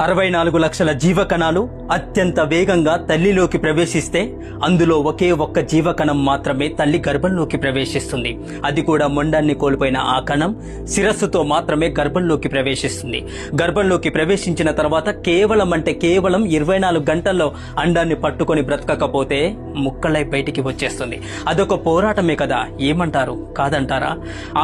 64 లక్షల జీవకణాలు అత్యంత వేగంగా తల్లిలోకి ప్రవేశిస్తే అందులో ఒకే ఒక్క జీవకణం మాత్రమే తల్లి గర్భంలోకి ప్రవేశిస్తుంది. అది కూడా మొండాన్ని కోల్పోయిన ఆ కణం శిరస్సుతో మాత్రమే గర్భంలోకి ప్రవేశిస్తుంది. గర్భంలోకి ప్రవేశించిన తర్వాత కేవలం 24 గంటల్లో అండాన్ని పట్టుకొని బ్రతకకపోతే ముక్కలై బయటికి వచ్చేస్తుంది. అదొక పోరాటమే కదా, ఏమంటారు? కాదంటారా?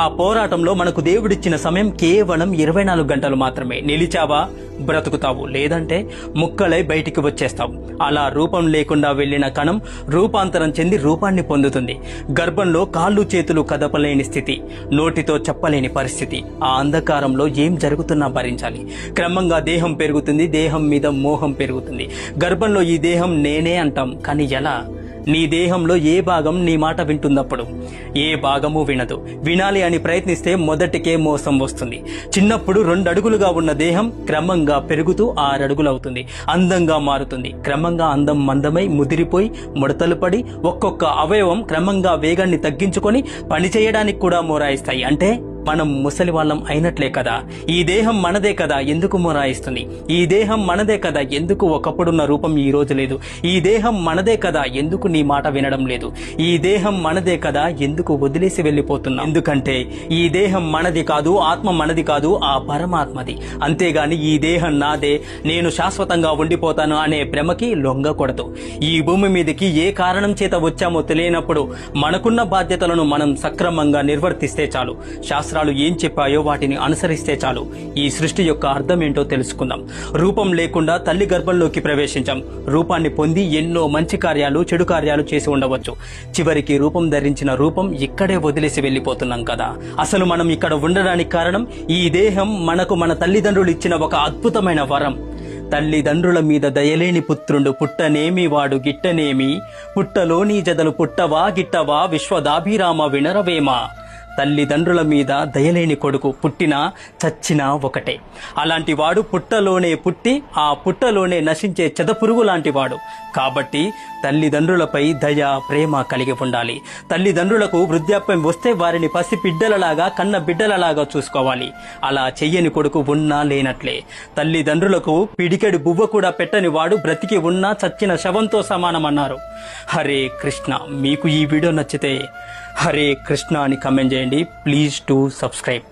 ఆ పోరాటంలో మనకు దేవుడిచ్చిన సమయం కేవలం 24 గంటలు మాత్రమే. నిలిచావా బ్రతుకుతావు, లేదంటే ముక్కలై బయటికి వచ్చేస్తావు. అలా రూపం లేకుండా వెళ్లిన కణం రూపాంతరం చెంది రూపాన్ని పొందుతుంది. గర్భంలో కాళ్ళు చేతులు కదపలేని స్థితి, నోటితో చెప్పలేని పరిస్థితి. ఆ అంధకారంలో ఏం జరుగుతున్నా భరించాలి. క్రమంగా దేహం పెరుగుతుంది, దేహం మీద మోహం పెరుగుతుంది. గర్భంలో ఈ దేహం నేనే అంటాం, కానీ ఎలా? నీ దేహంలో ఏ భాగం నీ మాట వింటున్నప్పుడు? ఏ భాగము వినదు. వినాలి అని ప్రయత్నిస్తే మొదటికే మోసం వస్తుంది. చిన్నప్పుడు 2 అడుగులుగా ఉన్న దేహం క్రమంగా పెరుగుతూ 6 అడుగులవుతుంది. అందంగా మారుతుంది. క్రమంగా అందం మందమై ముదిరిపోయి ముడతలు పడి ఒక్కొక్క అవయవం క్రమంగా వేగాన్ని తగ్గించుకొని పనిచేయడానికి కూడా మొరాయిస్తాయి. అంటే మనం ముసలి వాళ్ళం అయినట్లే కదా. ఈ దేహం మనదే కదా, ఎందుకు మొరాయిస్తుంది? ఈ దేహం మనదే కదా, ఎందుకు ఒకప్పుడున్న రూపం ఈ రోజు లేదు? ఈ దేహం మనదే కదా, ఎందుకు నీ మాట వినడం లేదు? ఈ దేహం మనదే కదా, ఎందుకు వదిలేసి వెళ్ళిపోతున్నా? ఎందుకంటే ఈ దేహం మనది కాదు, ఆత్మ మనది కాదు, ఆ పరమాత్మది. అంతేగాని ఈ దేహం నాదే, నేను శాశ్వతంగా ఉండిపోతాను అనే భ్రమకి లొంగకూడదు. ఈ భూమి మీదకి ఏ కారణం చేత వచ్చామో తెలియనప్పుడు మనకున్న బాధ్యతలను మనం సక్రమంగా నిర్వర్తిస్తే చాలు. శాస్త్రాలు ఏం చెప్పాయో వాటిని అనుసరిస్తే చాలు. ఈ సృష్టి యొక్క అర్థం ఏంటో తెలుసుకుందాం. రూపం లేకుండా తల్లి గర్భంలోకి ప్రవేశించాం. రూపాన్ని పొంది ఎన్నో మంచి కార్యాలు, చెడు కార్యాలు చేసి ఉండవచ్చు. చివరికి రూపం ధరించిన రూపం ఇక్కడే వదిలేసి వెళ్ళిపోతున్నాం కదా. అసలు మనం ఇక్కడ ఉండడానికి కారణం ఈ దేహం మనకు మన తల్లిదండ్రులు ఇచ్చిన ఒక అద్భుతమైన వరం. తల్లిదండ్రుల మీద దయలేని పుత్రుండు పుట్టనేమి వాడు గిట్టనేమి, పుట్టలోని జదలు పుట్టవా గిట్టవా విశ్వదాభిరామ వినరవేమా. తల్లిదండ్రుల మీద దయలేని కొడుకు పుట్టినా చచ్చినా ఒకటే. అలాంటి వాడు పుట్టలోనే పుట్టి ఆ పుట్టలోనే నశించే చెదపురుగు లాంటి వాడు. కాబట్టి తల్లిదండ్రులపై దయ, ప్రేమ కలిగి ఉండాలి. తల్లిదండ్రులకు వృద్ధాప్యం వస్తే వారిని పసి బిడ్డలలాగా, కన్న బిడ్డలలాగా చూసుకోవాలి. అలా చెయ్యని కొడుకు ఉన్నా లేనట్లే. తల్లిదండ్రులకు పిడికెడు బువ్వ కూడా పెట్టని వాడు బ్రతికి ఉన్నా చచ్చిన శవంతో సమానమన్నారు. హరే కృష్ణ. మీకు ఈ వీడియో నచ్చితే హరే కృష్ణ అని కమెంట్ చేయండి. Please to subscribe.